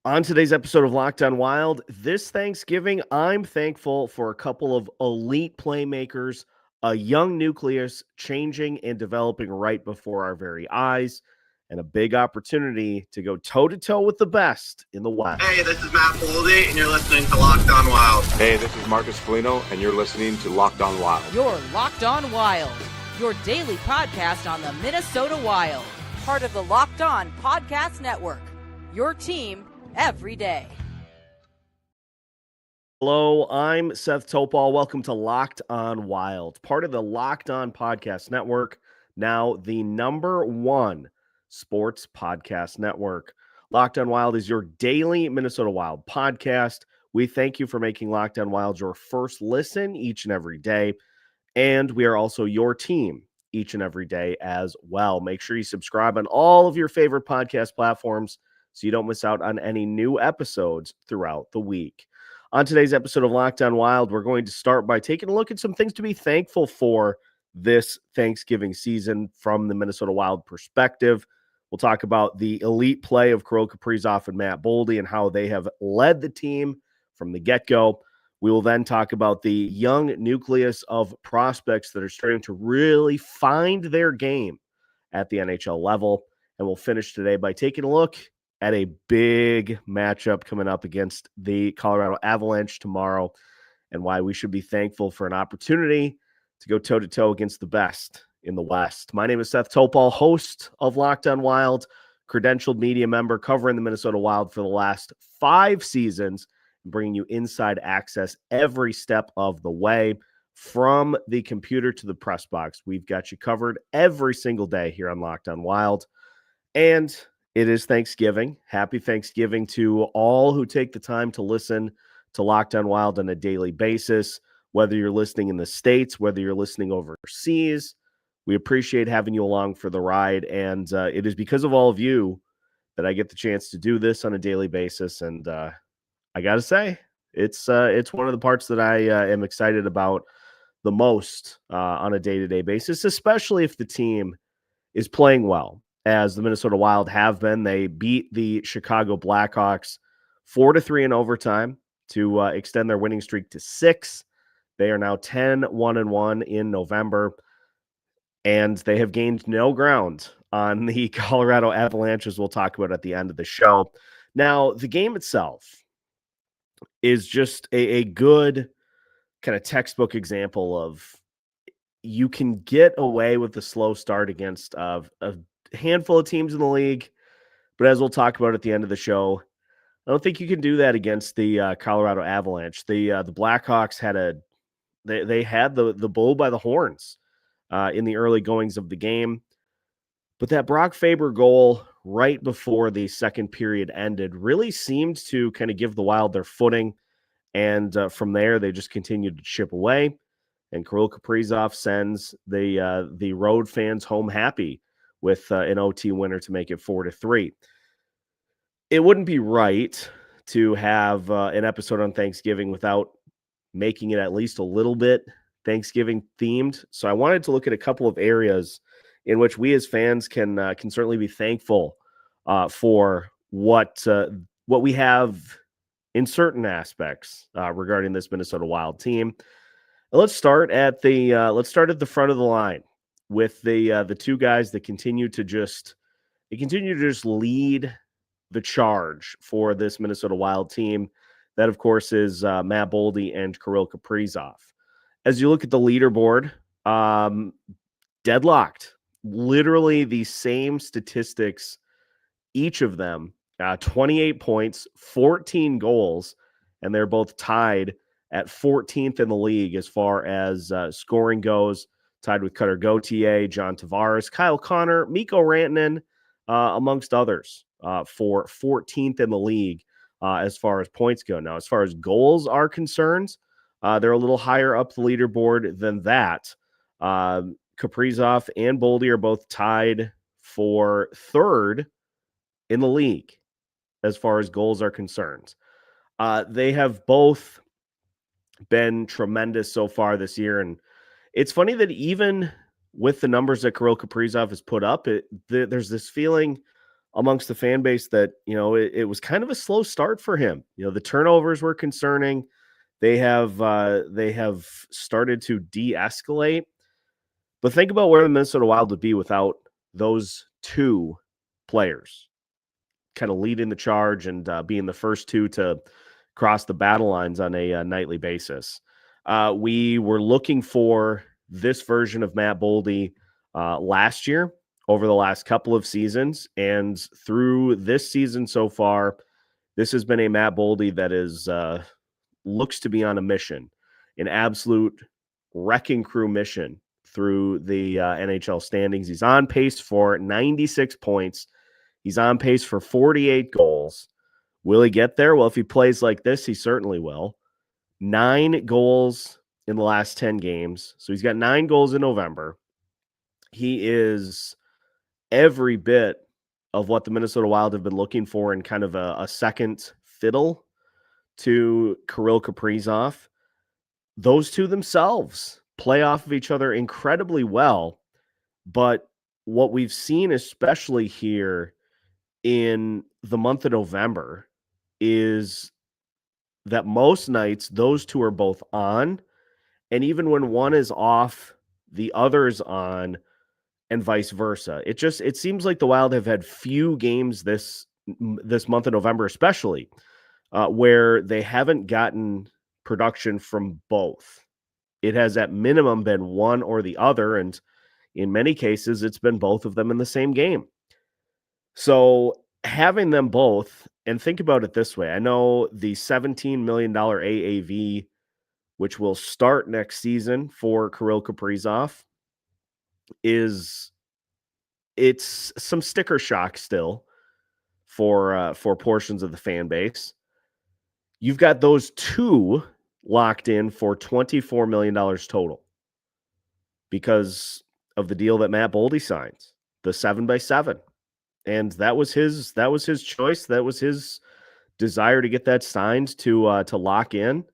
On today's episode of Locked On Wild, this Thanksgiving, I'm thankful for a couple of elite playmakers, a young nucleus changing and developing right before our very eyes, and a big opportunity to go toe-to-toe with the best in the West. Hey, this is Matt Boldy, and you're listening to Locked On Wild. Hey, this is Marcus Foligno, and you're listening to Locked On Wild. You're Locked On Wild, your daily podcast on the Minnesota Wild, part of the Locked On Podcast Network, your team every day. Hello, I'm Seth Toupal. Welcome to Locked On Wild, part of the Locked On Podcast Network, now the #1 sports podcast network. Locked On Wild is your daily Minnesota Wild podcast. We thank you for making Locked On Wild your first listen each and every day, and we are also your team each and every day as well. Make sure you subscribe on all of your favorite podcast platforms so you don't miss out on any new episodes throughout the week. On today's episode of Locked On Wild, we're going to start by taking a look at some things to be thankful for this Thanksgiving season from the Minnesota Wild perspective. We'll talk about the elite play of Kirill Kaprizov and Matt Boldy and how they have led the team from the get-go. We will then talk about the young nucleus of prospects that are starting to really find their game at the NHL level. And we'll finish today by taking a look at a big matchup coming up against the Colorado Avalanche tomorrow and why we should be thankful for an opportunity to go toe-to-toe against the best in the West. My name is Seth Toupal, host of Locked On Wild, credentialed media member covering the Minnesota Wild for the last 5 seasons, bringing you inside access every step of the way from the computer to the press box. We've got you covered every single day here on Locked On Wild. And it is Thanksgiving. Happy Thanksgiving to all who take the time to listen to Locked On Wild on a daily basis, whether you're listening in the States, whether you're listening overseas. We appreciate having you along for the ride, and it is because of all of you that I get the chance to do this on a daily basis, and I got to say, it's one of the parts that I am excited about the most on a day-to-day basis, especially if the team is playing well, as the Minnesota Wild have been. They beat the Chicago Blackhawks 4-3 in overtime to extend their winning streak to 6. They are now 10-1-1 in November, and they have gained no ground on the Colorado Avalanche, as we'll talk about at the end of the show. Now, the game itself is just a good kind of textbook example of you can get away with the slow start against a handful of teams in the league, but as we'll talk about at the end of the show, I don't think you can do that against the Colorado Avalanche. The Blackhawks had they had the bull by the horns in the early goings of the game, but that Brock Faber goal right before the second period ended really seemed to kind of give the Wild their footing, and from there they just continued to chip away. And Kirill Kaprizov sends the road fans home happy with an OT winner to make it 4-3. It wouldn't be right to have an episode on Thanksgiving without making it at least a little bit Thanksgiving themed. So I wanted to look at a couple of areas in which we as fans can certainly be thankful for what we have in certain aspects regarding this Minnesota Wild team. Let's start at the front of the line with the two guys that continue to just lead the charge for this Minnesota Wild team. That, of course, is Matt Boldy and Kirill Kaprizov. As you look at the leaderboard, deadlocked, literally the same statistics, each of them, 28 points, 14 goals, and they're both tied at 14th in the league as far as scoring goes, tied with Cutter Gauthier, John Tavares, Kyle Connor, Mikko Rantanen, amongst others, for 14th in the league as far as points go. Now, as far as goals are concerned, they're a little higher up the leaderboard than that. Kaprizov and Boldy are both tied for 3rd in the league as far as goals are concerned. They have both been tremendous so far this year, and it's funny that even with the numbers that Kirill Kaprizov has put up, there's this feeling amongst the fan base that, it was kind of a slow start for him. The turnovers were concerning. They have started to de-escalate. But think about where the Minnesota Wild would be without those two players kind of leading the charge and being the first two to cross the battle lines on a nightly basis. We were looking for this version of Matt Boldy last year, over the last couple of seasons, and through this season so far, this has been a Matt Boldy that is looks to be on a mission, an absolute wrecking crew mission through the NHL standings. He's on pace for 96 points. He's on pace for 48 goals. Will he get there? Well, if he plays like this, he certainly will. 9 goals in the last 10 games. So he's got 9 goals in November. He is every bit of what the Minnesota Wild have been looking for in kind of a second fiddle to Kirill Kaprizov. Those two themselves play off of each other incredibly well. But what we've seen, especially here in the month of November, is that most nights those two are both on. And even when one is off, the other is on, and vice versa. It seems like the Wild have had few games this month of November, especially where they haven't gotten production from both. It has at minimum been one or the other, and in many cases, it's been both of them in the same game. So having them both, and think about it this way. I know the $17 million AAV, which will start next season for Kirill Kaprizov, it's some sticker shock still for portions of the fan base. You've got those two locked in for $24 million total because of the deal that Matt Boldy signs, the 7x7. And that was his choice. That was his desire to get that signed to lock in.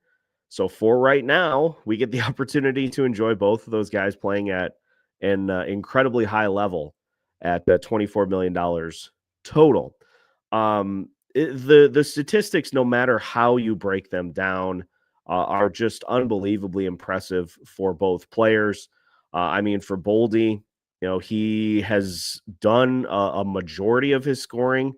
So for right now, we get the opportunity to enjoy both of those guys playing at an incredibly high level at $24 million total. The statistics, no matter how you break them down, are just unbelievably impressive for both players. For Boldy, he has done a majority of his scoring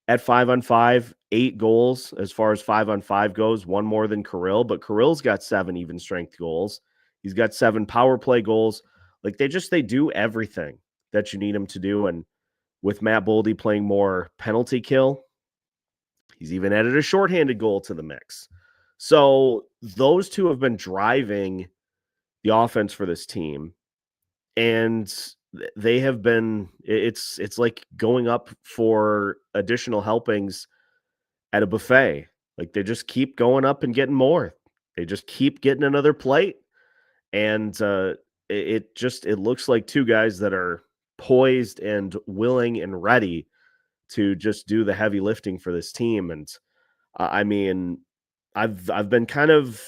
at 5-on-5, 8 goals as far as 5-on-5 goes, one more than Kirill, but Kirill's got 7 even strength goals. He's got 7 power play goals. Like they do everything that you need him to do. And with Matt Boldy playing more penalty kill, he's even added a shorthanded goal to the mix. So those two have been driving the offense for this team. And they have been, it's like going up for additional helpings at a buffet. Like they just keep going up and getting more. They just keep getting another plate. And it looks like two guys that are poised and willing and ready to just do the heavy lifting for this team. And I've been kind of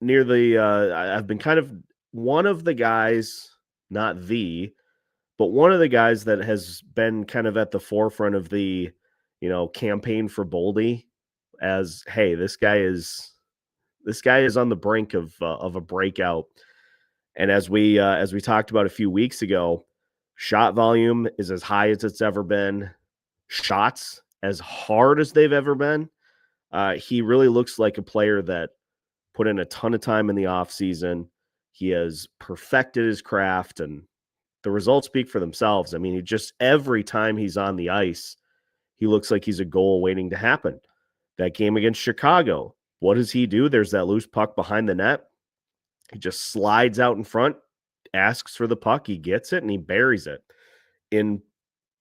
near the I've been kind of one of the guys, not but one of the guys that has been kind of at the forefront of the campaign for Boldy as, hey, this guy is on the brink of a breakout. And as we talked about a few weeks ago, shot volume is as high as it's ever been. Shots as hard as they've ever been. He really looks like a player that put in a ton of time in the offseason. He has perfected his craft, and the results speak for themselves. I mean, every time he's on the ice, he looks like he's a goal waiting to happen. That game against Chicago, what does he do? There's that loose puck behind the net. He just slides out in front, asks for the puck, he gets it, and he buries it in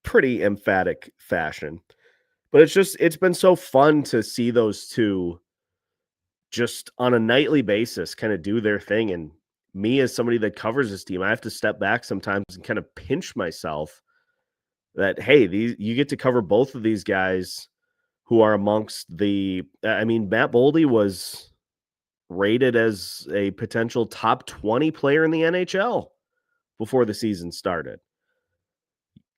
pretty emphatic fashion. But it's been so fun to see those two just on a nightly basis kind of do their thing. And me, as somebody that covers this team, I have to step back sometimes and kind of pinch myself that, hey, you get to cover both of these guys who are amongst the, Matt Boldy was rated as a potential top 20 player in the NHL before the season started.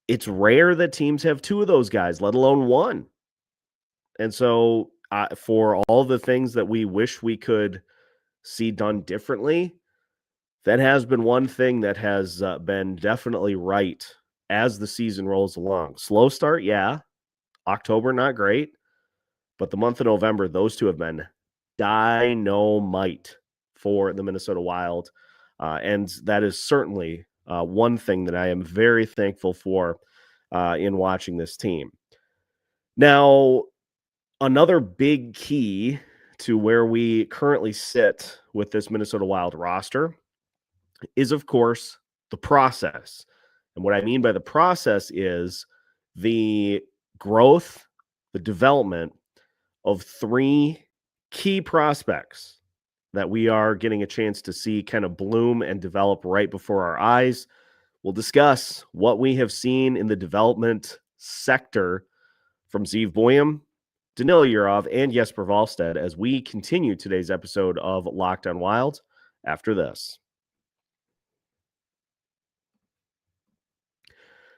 it's rare that teams have two of those guys, let alone one. And so for all the things that we wish we could see done differently, that has been one thing that has been definitely right as the season rolls along. Slow start, yeah. October, not great. But the month of November, those two have been dynamite for the Minnesota Wild. And that is certainly one thing that I am very thankful for in watching this team. Now, another big key to where we currently sit with this Minnesota Wild roster is, of course, the process. And what I mean by the process is the growth, the development of three key prospects that we are getting a chance to see kind of bloom and develop right before our eyes. We'll discuss what we have seen in the development sector from Zeev Buium, Danila Yurov, and Jesper Wallstedt as we continue today's episode of Locked on Wild after this.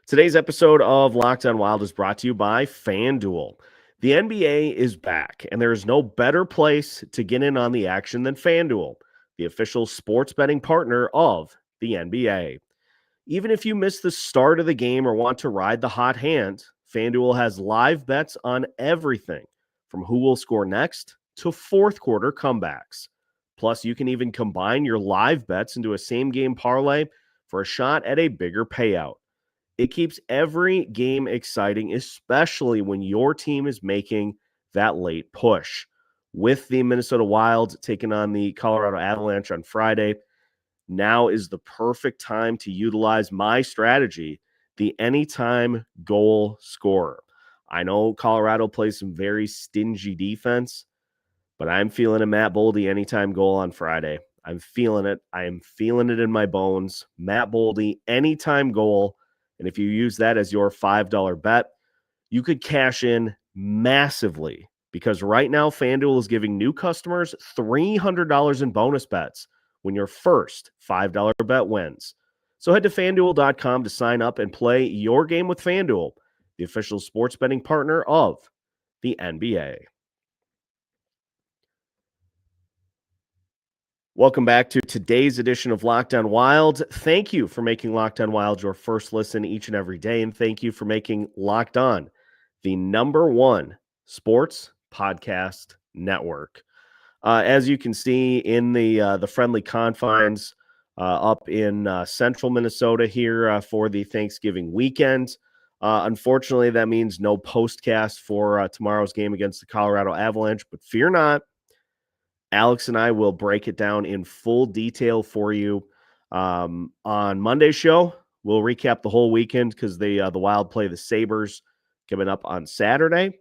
Today's episode of Locked on Wild is brought to you by FanDuel. The NBA is back, and there is no better place to get in on the action than FanDuel, the official sports betting partner of the NBA. Even if you miss the start of the game or want to ride the hot hand, FanDuel has live bets on everything from who will score next to fourth quarter comebacks. Plus, you can even combine your live bets into a same-game parlay for a shot at a bigger payout. It keeps every game exciting, especially when your team is making that late push. With the Minnesota Wild taking on the Colorado Avalanche on Friday, now is the perfect time to utilize my strategy, the anytime goal scorer. I know Colorado plays some very stingy defense, but I'm feeling a Matt Boldy anytime goal on Friday. I'm feeling it. I am feeling it in my bones. Matt Boldy anytime goal. And if you use that as your $5 bet, you could cash in massively because right now FanDuel is giving new customers $300 in bonus bets when your first $5 bet wins. So head to FanDuel.com to sign up and play your game with FanDuel, the official sports betting partner of the NBA. Welcome back to today's edition of Locked on Wild. Thank you for making Locked on Wild your first listen each and every day, and thank you for making Locked on the number one sports podcast network. As you can see in the friendly confines up in central Minnesota here for the Thanksgiving weekend, unfortunately, that means no postcast for tomorrow's game against the Colorado Avalanche, but fear not. Alex and I will break it down in full detail for you on Monday's show. We'll recap the whole weekend because the Wild play the Sabres coming up on Saturday.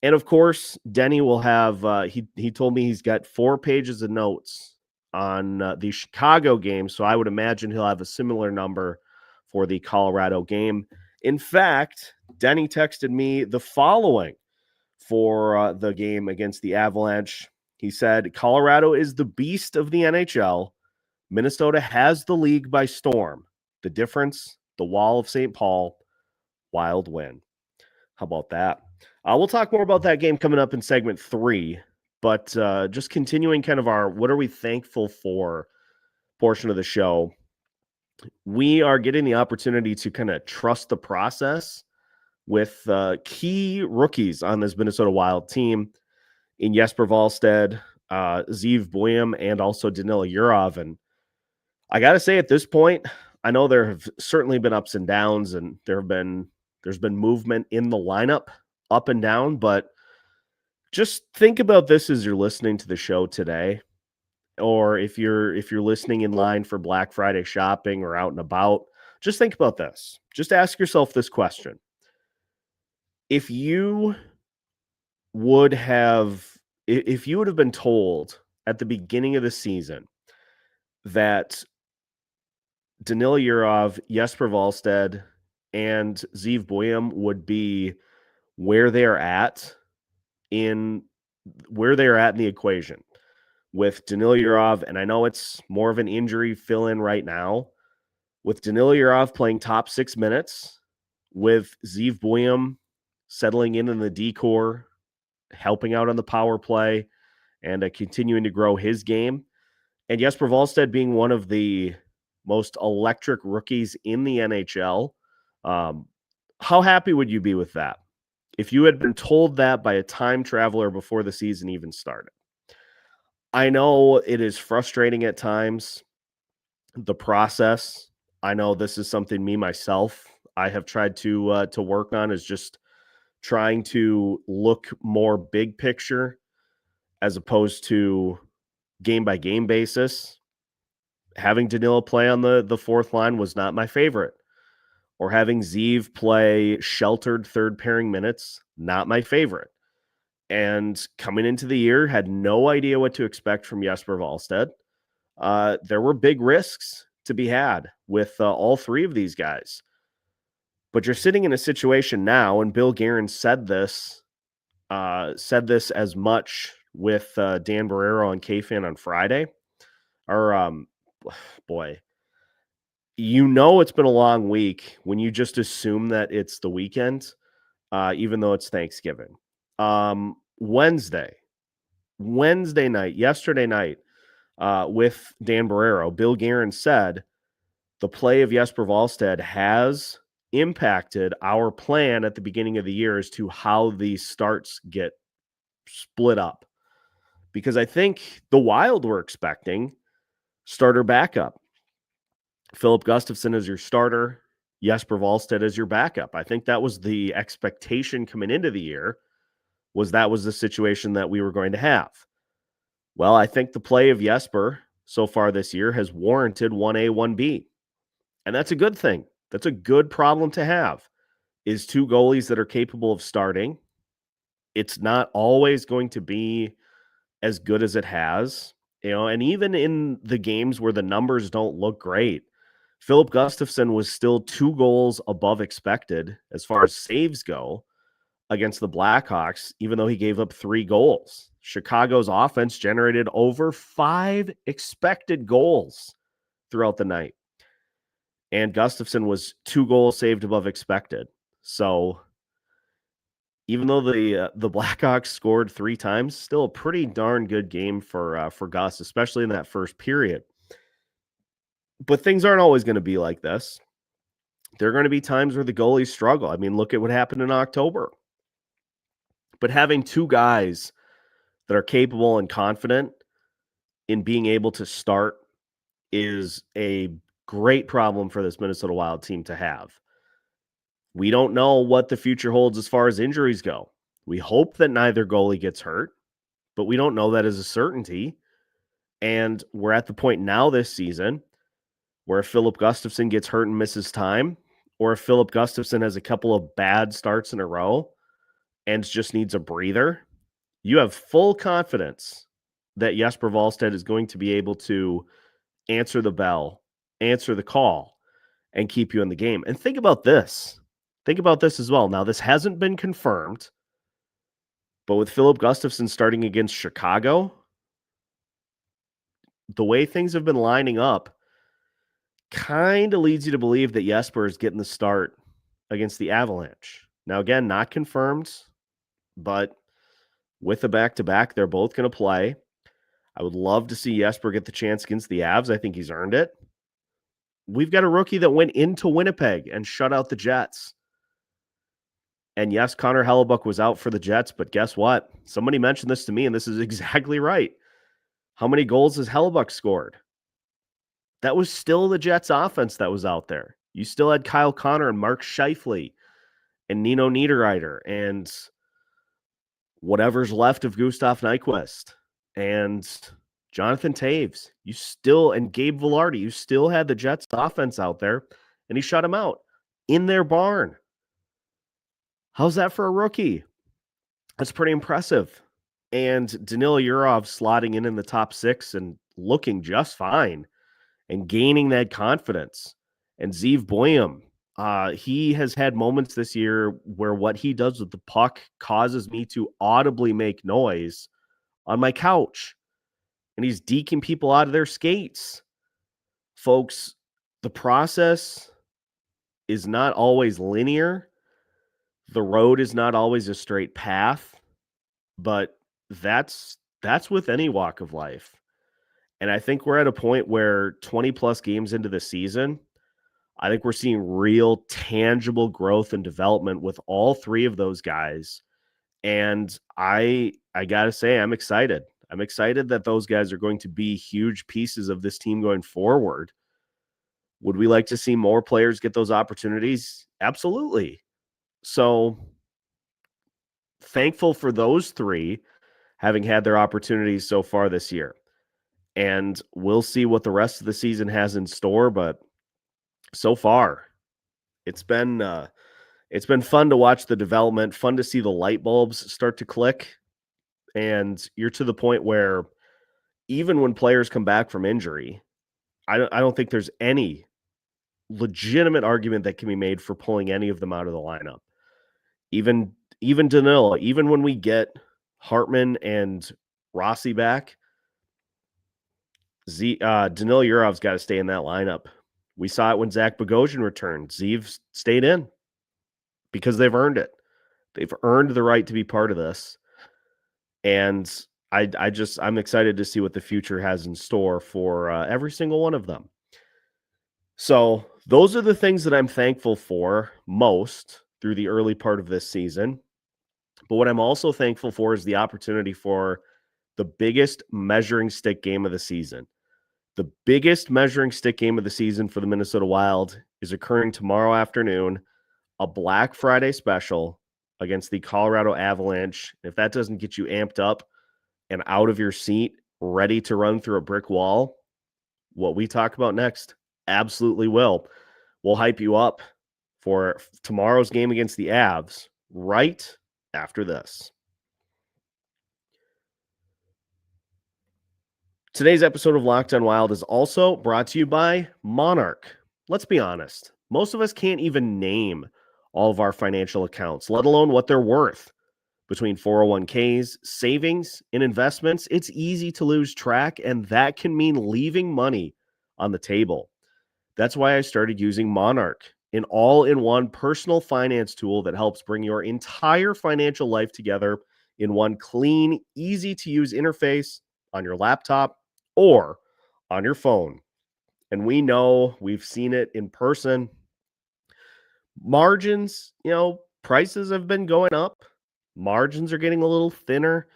And, of course, Denny will have he told me he's got 4 pages of notes on the Chicago game, so I would imagine he'll have a similar number for the Colorado game. In fact, Denny texted me the following for the game against the Avalanche. He said, Colorado is the beast of the NHL. Minnesota has the league by storm. The difference, the wall of St. Paul, Wild win. How about that? We'll talk more about that game coming up in segment 3, but just continuing kind of our what are we thankful for portion of the show. We are getting the opportunity to kind of trust the process with key rookies on this Minnesota Wild team in Jesper Wallstedt, Zeev Buium, and also Danila Yurov. And I got to say at this point, I know there have certainly been ups and downs, and there's been movement in the lineup up and down, but just think about this as you're listening to the show today, or if you're listening in line for Black Friday shopping or out and about, just think about this. Just ask yourself this question. If you would have been told at the beginning of the season that Danila Yurov, Jesper Wallstedt, and Zeev Buium would be where they're at in the equation with Danila Yurov, and I know it's more of an injury fill-in right now, with Danila Yurov playing top 6 minutes, with Zeev Buium settling in the decor, helping out on the power play, and continuing to grow his game. And Jesper Wallstedt being one of the most electric rookies in the NHL. How happy would you be with that? If you had been told that by a time traveler before the season even started. I know it is frustrating at times, the process. I know this is something myself, I have tried to work on, is just trying to look more big picture as opposed to game by game basis. Having Danila play on the fourth line was not my favorite. Or having Zeev play sheltered third pairing minutes, not my favorite. And coming into the year, had no idea what to expect from Jesper Wallstedt. There were big risks to be had with all three of these guys. But you're sitting in a situation now, and Bill Guerin said this as much with Dan Barreiro on KFan on Friday. Or, boy, it's been a long week when you just assume that it's the weekend, even though it's Thanksgiving. Wednesday night, yesterday night, with Dan Barreiro, Bill Guerin said the play of Jesper Wallstedt has impacted our plan at the beginning of the year as to how these starts get split up. Because I think the Wild were expecting starter backup. Philip Gustafsson as your starter, Jesper Wallstedt as your backup. I think that was the expectation coming into the year, was the situation that we were going to have. Well, I think the play of Jesper so far this year has warranted 1A, 1B. And that's a good thing. That's a good problem to have, is two goalies that are capable of starting. It's not always going to be as good as it has, and even in the games where the numbers don't look great, Philip Gustafsson was still 2 goals above expected as far as saves go against the Blackhawks, even though he gave up 3 goals. Chicago's offense generated over 5 expected goals throughout the night. And Gustafsson was 2 goals saved above expected. So even though the Blackhawks scored 3 times, still a pretty darn good game for Gus, especially in that first period. But things aren't always going to be like this. There are going to be times where the goalies struggle. I mean, look at what happened in October. But having 2 guys that are capable and confident in being able to start is a great problem for this Minnesota Wild team to have. We don't know what the future holds as far as injuries go. We hope that neither goalie gets hurt, but we don't know that as a certainty. And we're at the point now this season where if Philip Gustafsson gets hurt and misses time, or if Philip Gustafsson has a couple of bad starts in a row and just needs a breather, you have full confidence that Jesper Wallstedt is going to be able to answer the bell, answer the call, and keep you in the game. And think about this. Think about this as well. Now, this hasn't been confirmed, but with Philip Gustafsson starting against Chicago, the way things have been lining up kind of leads you to believe that Jesper is getting the start against the Avalanche. Now, again, not confirmed, but with a back-to-back, they're both going to play. I would love to see Jesper get the chance against the Avs. I think he's earned it. We've got a rookie that went into Winnipeg and shut out the Jets. And yes, Connor Hellebuck was out for the Jets, but guess what? Somebody mentioned this to me, and this is exactly right. How many goals has Hellebuck scored? That was still the Jets offense that was out there. You still had Kyle Connor and Mark Scheifele and Nino Niederreiter and whatever's left of Gustav Nyquist and Jonathan Taves. And Gabe Velarde, you still had the Jets offense out there, and he shut him out in their barn. How's that for a rookie? That's pretty impressive. And Danila Yurov slotting in the top 6 and looking just fine and gaining that confidence. And Zeev Buium, he has had moments this year where what he does with the puck causes me to audibly make noise on my couch. And he's deking people out of their skates. Folks, the process is not always linear. The road is not always a straight path, but that's with any walk of life. And I think we're at a point where 20 plus games into the season, I think we're seeing real tangible growth and development with all three of those guys. And I got to say, I'm excited. I'm excited that those guys are going to be huge pieces of this team going forward. Would we like to see more players get those opportunities? Absolutely. So thankful for those three having had their opportunities so far this year. And we'll see what the rest of the season has in store. But so far, it's been fun to watch the development, fun to see the light bulbs start to click. And you're to the point where even when players come back from injury, I don't think there's any legitimate argument that can be made for pulling any of them out of the lineup. Even Danila, even when we get Hartman and Rossi back, Danila Yurov's got to stay in that lineup. We saw it when Zach Bogosian returned. Zeev stayed in because they've earned it. They've earned the right to be part of this. And I'm excited to see what the future has in store for every single one of them. So those are the things that I'm thankful for most through the early part of this season. But what I'm also thankful for is the opportunity for the biggest measuring stick game of the season. The biggest measuring stick game of the season for the Minnesota Wild is occurring tomorrow afternoon, a Black Friday special against the Colorado Avalanche. If that doesn't get you amped up and out of your seat, ready to run through a brick wall, what we talk about next absolutely will. We'll hype you up for tomorrow's game against the Avs right after this. Today's episode of Locked On Wild is also brought to you by Monarch. Let's be honest, most of us can't even name all of our financial accounts, let alone what they're worth. Between 401ks, savings, and investments, it's easy to lose track, and that can mean leaving money on the table. That's why I started using Monarch, an all-in-one personal finance tool that helps bring your entire financial life together in one clean, easy-to-use interface on your laptop or on your phone. And we know, we've seen it in person. Margins, prices have been going up. Margins are getting a little thinner.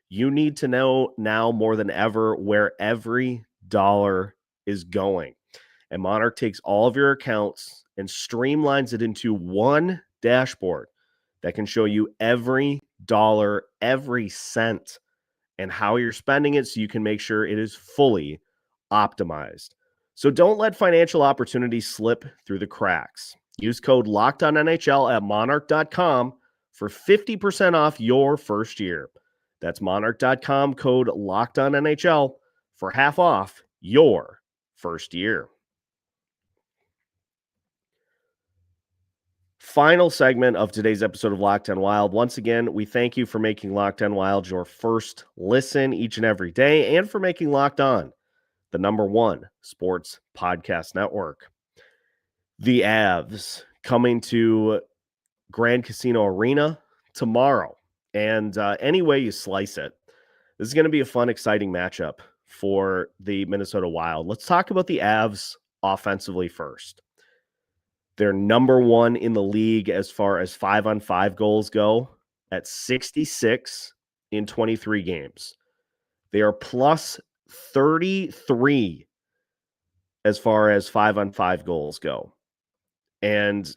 You need to know now more than ever where every dollar is going. And Monarch takes all of your accounts and streamlines it into one dashboard that can show you every dollar, every cent, and how you're spending it so you can make sure it is fully optimized. So don't let financial opportunities slip through the cracks. Use code LOCKEDONNHL at monarch.com for 50% off your first year. That's monarch.com, code LOCKEDONNHL for half off your first year. Final segment of today's episode of Locked On Wild. Once again, we thank you for making Locked On Wild your first listen each and every day, and for making Locked On the #1 sports podcast network. The Avs coming to Grand Casino Arena tomorrow. And any way you slice it, this is going to be a fun, exciting matchup for the Minnesota Wild. Let's talk about the Avs offensively first. They're #1 in the league as far as 5-on-5 goals go at 66 in 23 games. They are plus 33 as far as 5-on-5 goals go. And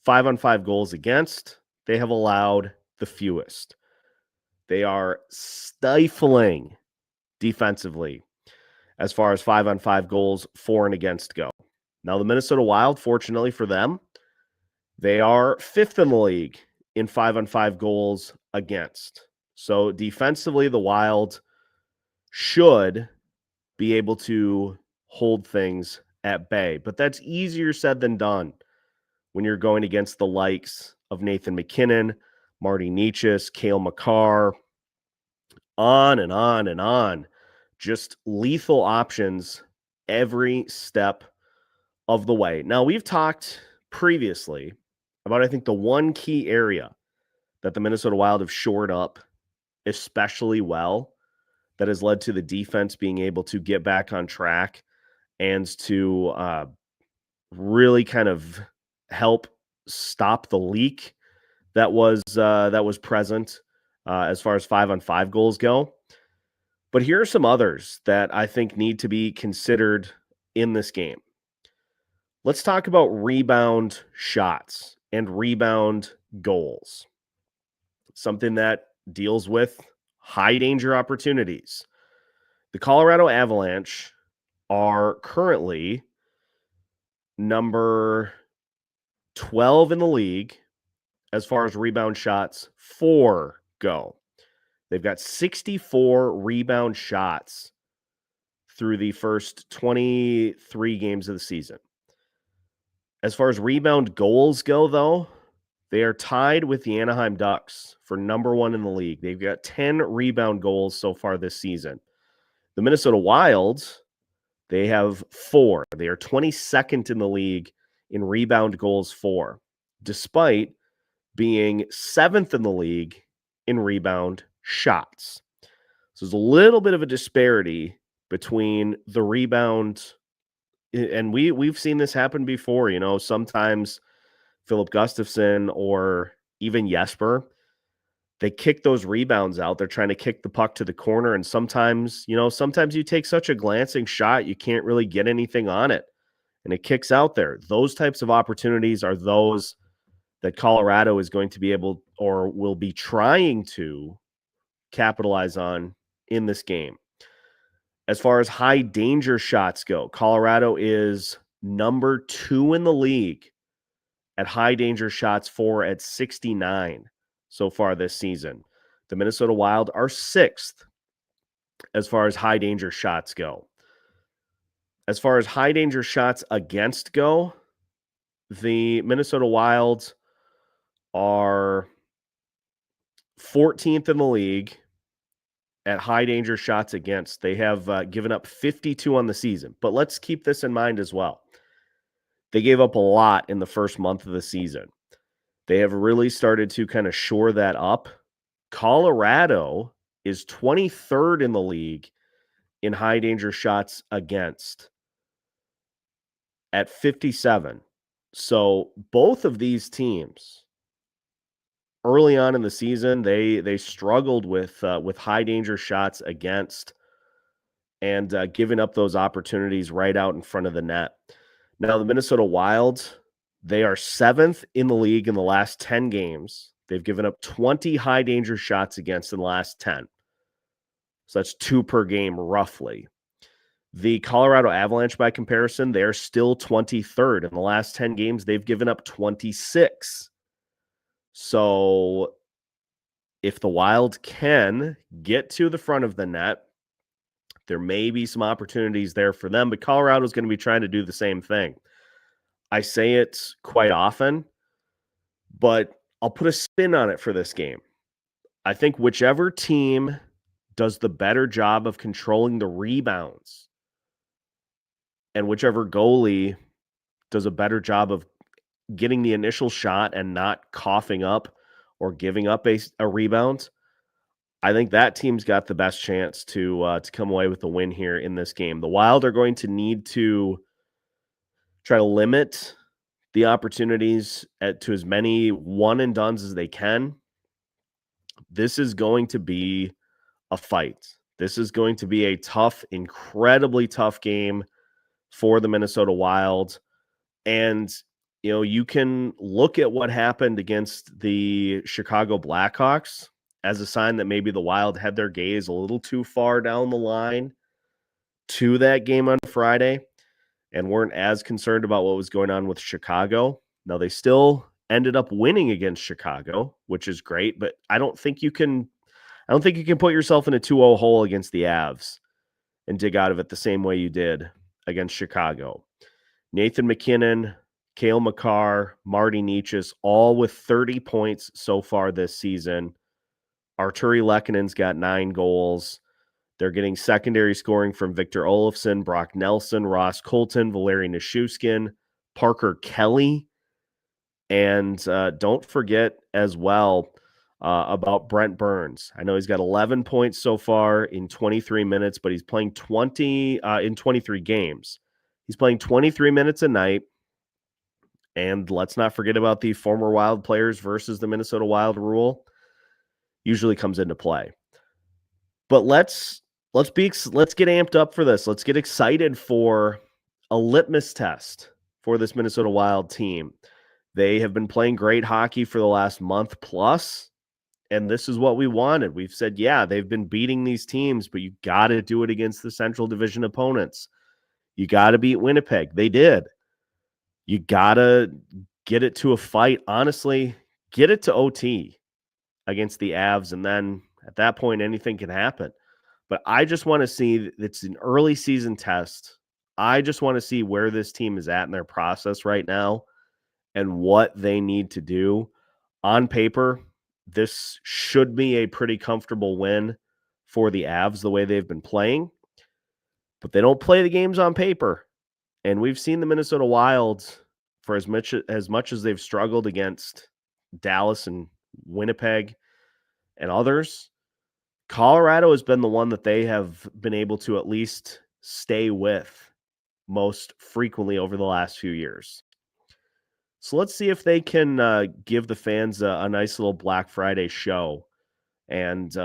5-on-5 goals against, they have allowed the fewest. They are stifling defensively as far as 5-on-5 goals for and against go. Now, the Minnesota Wild, fortunately for them, they are 5th in the league in 5-on-5 goals against. So defensively, the Wild should be able to hold things at bay. But that's easier said than done when you're going against the likes of Nathan McKinnon, Marty Necas, Cale Makar, on and on and on. Just lethal options every step of the way. Now, we've talked previously about, I think, the one key area that the Minnesota Wild have shored up especially well that has led to the defense being able to get back on track and to really kind of help stop the leak that was present as far as 5-on-5 goals go. But here are some others that I think need to be considered in this game. Let's talk about rebound shots and rebound goals. Something that deals with high danger opportunities. The Colorado Avalanche are currently number 12 in the league as far as rebound shots for go. They've got 64 rebound shots through the first 23 games of the season. As far as rebound goals go, though, they are tied with the Anaheim Ducks for number 1 in the league. They've got 10 rebound goals so far this season. The Minnesota Wild, they have 4. They are 22nd in the league in rebound goals for, despite being 7th in the league in rebound shots. So there's a little bit of a disparity between the rebound, and we've seen this happen before. You know, sometimes Philip Gustafsson or even Jesper, they kick those rebounds out. They're trying to kick the puck to the corner, and sometimes you take such a glancing shot, you can't really get anything on it, and it kicks out there. Those types of opportunities are those that Colorado is going to be able or will be trying to capitalize on in this game. As far as high danger shots go, Colorado is number 2 in the league at high danger shots for at 69 so far this season. The Minnesota Wild are 6th as far as high danger shots go. As far as high danger shots against go, the Minnesota Wild are 14th in the league at high danger shots against. They have given up 52 on the season, but let's keep this in mind as well. They gave up a lot in the first month of the season. They have really started to kind of shore that up. Colorado is 23rd in the league in high danger shots against at 57. So both of these teams early on in the season, they struggled with high danger shots against and giving up those opportunities right out in front of the net. Now, the Minnesota Wild, they are 7th in the league in the last 10 games. They've given up 20 high danger shots against in the last 10. So that's 2 per game, roughly. The Colorado Avalanche, by comparison, they're still 23rd. In the last 10 games, they've given up 26. So if the Wild can get to the front of the net, there may be some opportunities there for them, but Colorado's going to be trying to do the same thing. I say it quite often, but I'll put a spin on it for this game. I think whichever team does the better job of controlling the rebounds and whichever goalie does a better job of getting the initial shot and not coughing up or giving up a rebound, I think that team's got the best chance to come away with a win here in this game. The Wild are going to need to try to limit the opportunities to as many one-and-dones as they can. This is going to be a fight. This is going to be a tough, incredibly tough game for the Minnesota Wild. And you can look at what happened against the Chicago Blackhawks as a sign that maybe the Wild had their gaze a little too far down the line to that game on Friday and weren't as concerned about what was going on with Chicago. Now, they still ended up winning against Chicago, which is great, but I don't think you can put yourself in a 2-0 hole against the Avs and dig out of it the same way you did against Chicago. Nathan McKinnon, Cale Makar, Marty Necas, all with 30 points so far this season. Arturi Lekkonen's got 9 goals. They're getting secondary scoring from Victor Olofsson, Brock Nelson, Ross Colton, Valeri Nichushkin, Parker Kelly And don't forget as well about Brent Burns. I know he's got 11 points so far in 23 minutes, but he's playing 20 in 23 games. He's playing 23 minutes a night. And let's not forget about the former Wild players versus the Minnesota Wild rule. Usually comes into play. But let's get amped up for this. Let's get excited for a litmus test for this Minnesota Wild team. They have been playing great hockey for the last month plus, and this is what we wanted. We've said, yeah, they've been beating these teams, but you got to do it against the Central Division opponents. You got to beat Winnipeg. They did. You got to get it to a fight. Honestly, get it to OT against the Avs, and then at that point, anything can happen. But I just want to see, it's an early season test. I just want to see where this team is at in their process right now and what they need to do. On paper, this should be a pretty comfortable win for the Avs the way they've been playing. But they don't play the games on paper. And we've seen the Minnesota Wild, for as much as they've struggled against Dallas and Winnipeg and others, Colorado has been the one that they have been able to at least stay with most frequently over the last few years. So let's see if they can give the fans a nice little Black Friday show, and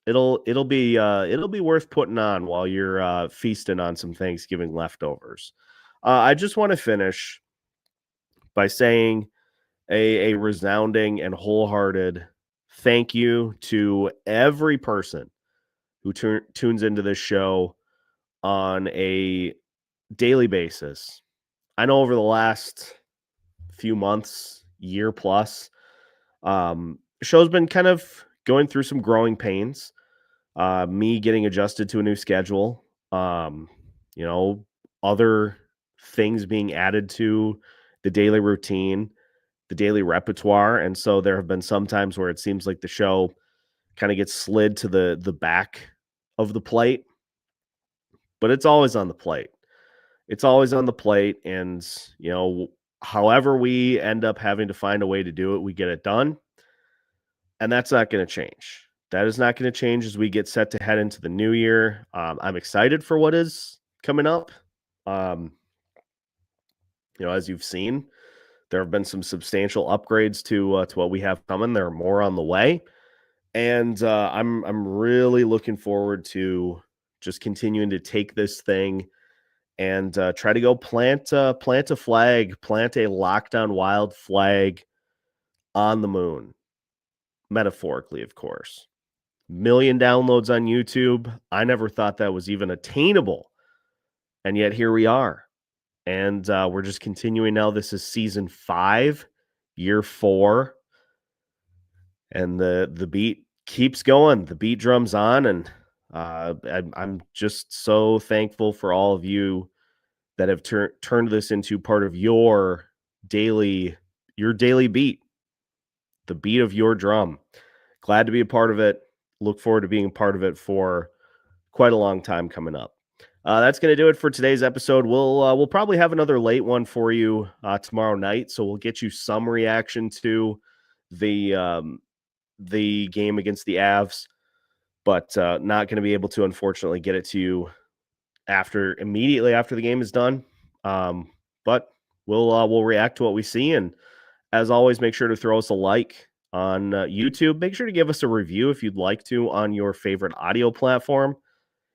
it'll be worth putting on while you're feasting on some Thanksgiving leftovers. I just want to finish by saying a resounding and wholehearted thank you to every person who tunes into this show on a daily basis. I know over the last few months, year plus, the show's been kind of going through some growing pains. Me getting adjusted to a new schedule, other things being added to the daily routine, the daily repertoire. And so there have been some times where it seems like the show kind of gets slid to the back of the plate, but it's always on the plate. It's always on the plate. And, however we end up having to find a way to do it, we get it done. And that's not going to change. That is not going to change as we get set to head into the new year. I'm excited for what is coming up. As you've seen, there have been some substantial upgrades to what we have coming. There are more on the way. And I'm really looking forward to just continuing to take this thing and try to go plant a flag, plant a Locked On Wild flag on the moon. Metaphorically, of course. 1 million downloads on YouTube. I never thought that was even attainable. And yet here we are. And we're just continuing now. This is season 5, year 4. And the beat keeps going. The beat drums on. And I'm just so thankful for all of you that have turned this into part of your daily beat. The beat of your drum. Glad to be a part of it. Look forward to being a part of it for quite a long time coming up. That's going to do it for today's episode. We'll probably have another late one for you tomorrow night, so we'll get you some reaction to the game against the Avs, but not going to be able to, unfortunately, get it to you immediately after the game is done. But we'll react to what we see, and as always, make sure to throw us a like on YouTube. Make sure to give us a review if you'd like to on your favorite audio platform.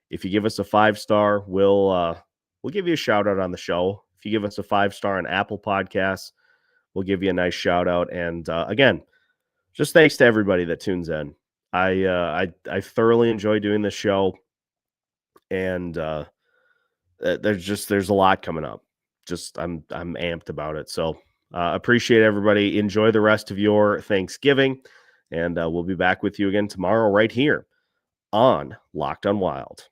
If you give us a 5-star, we'll give you a shout out on the show. If you give us a 5-star on Apple Podcasts, we'll give you a nice shout out. And again, just thanks to everybody that tunes in. I thoroughly enjoy doing this show, and there's a lot coming up. I'm amped about it. So appreciate everybody. Enjoy the rest of your Thanksgiving, and we'll be back with you again tomorrow right here on Locked On Wild.